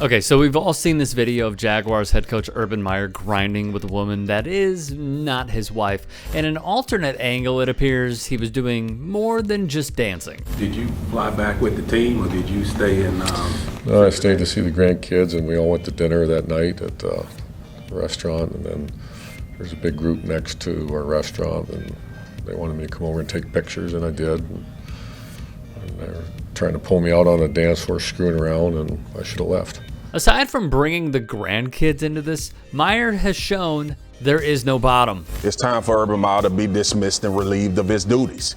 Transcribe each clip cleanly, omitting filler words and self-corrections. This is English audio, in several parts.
Okay, so we've all seen this video of Jaguars head coach Urban Meyer grinding with a woman that is not his wife. In an alternate angle, it appears he was doing more than just dancing. Did you fly back with the team, or did you stay in? No, I stayed to see the grandkids, and we all went to dinner that night at the restaurant. And then there's a big group next to our restaurant, and they wanted me to come over and take pictures, and I did. And they were trying to pull me out on a dance floor, screwing around, and I should have left. Aside from bringing the grandkids into this, Meyer has shown there is no bottom. It's time for Urban Meyer to be dismissed and relieved of his duties.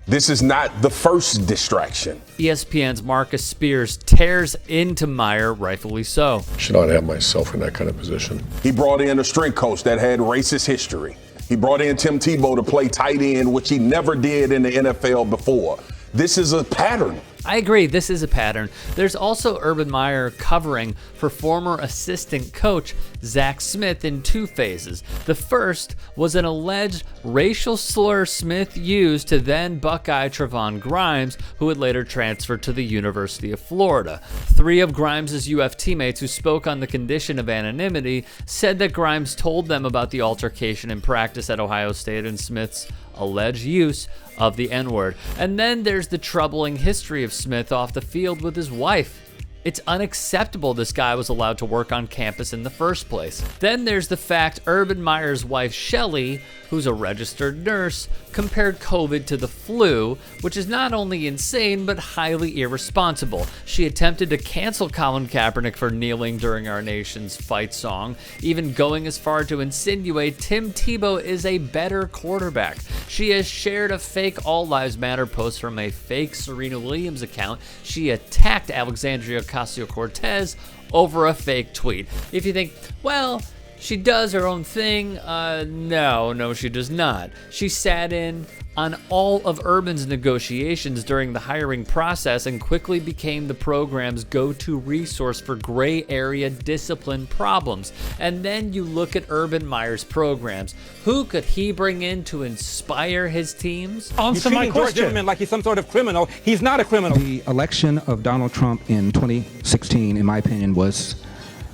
This is not the first distraction. ESPN's Marcus Spears tears into Meyer, rightfully so. Should not have myself in that kind of position. He brought in a strength coach that had racist history. He brought in Tim Tebow to play tight end, which he never did in the NFL before. This is a pattern. I agree, this is a pattern. There's also Urban Meyer covering for former assistant coach Zach Smith in two phases. The first was an alleged racial slur Smith used to then Buckeye Trevon Grimes, who would later transfer to the University of Florida. Three of Grimes' UF teammates who spoke on the condition of anonymity said that Grimes told them about the altercation in practice at Ohio State and Smith's alleged use of the N-word. And then there's the troubling history of Smith off the field with his wife. It's unacceptable this guy was allowed to work on campus in the first place. Then there's the fact Urban Meyer's wife, Shelley, who's a registered nurse, compared COVID to the flu, which is not only insane, but highly irresponsible. She attempted to cancel Colin Kaepernick for kneeling during our nation's fight song, even going as far to insinuate Tim Tebow is a better quarterback. She has shared a fake All Lives Matter post from a fake Serena Williams account. She attacked Alexandria Ocasio-Cortez over a fake tweet. If you think, well, she does her own thing, no, she does not. She sat in on all of Urban's negotiations during the hiring process and quickly became the program's go-to resource for gray area discipline problems. And then you look at Urban Meyer's programs. Who could he bring in to inspire his teams? Answer my question. Gentleman like he's some sort of criminal. He's not a criminal. The election of Donald Trump in 2016, in my opinion, was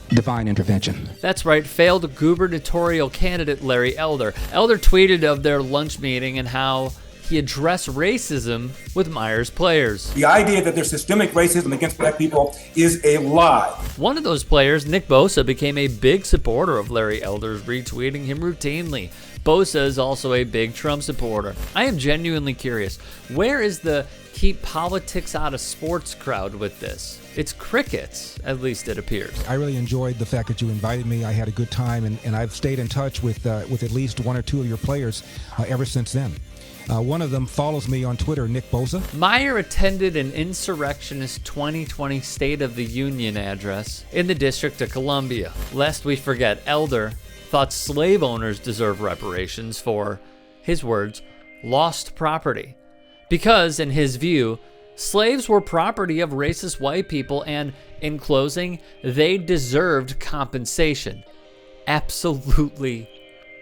divine intervention. That's right, failed gubernatorial candidate Larry Elder. Elder tweeted of their lunch meeting and how he addressed racism with Meyer's players. The idea that there's systemic racism against black people is a lie. One of those players, Nick Bosa, became a big supporter of Larry Elder's, retweeting him routinely. Bosa is also a big Trump supporter. I am genuinely curious, where is the keep politics out of sports crowd with this? It's crickets, at least it appears. I really enjoyed the fact that you invited me. I had a good time, and I've stayed in touch with at least one or two of your players ever since then. One of them follows me on Twitter, Nick Bosa. Meyer attended an insurrectionist 2020 State of the Union address in the District of Columbia. Lest we forget, Elder thought slave owners deserve reparations for, his words, lost property. Because, in his view, slaves were property of racist white people and, in closing, they deserved compensation. Absolutely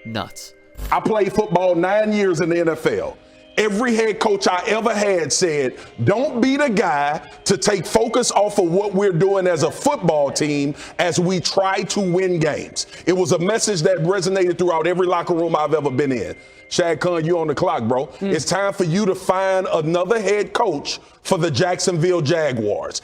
nuts. I played football 9 years in the NFL. Every head coach I ever had said, don't be the guy to take focus off of what we're doing as a football team as we try to win games. It was a message that resonated throughout every locker room I've ever been in. Shad Khan, you on the clock, bro. It's time for you to find another head coach for the Jacksonville Jaguars.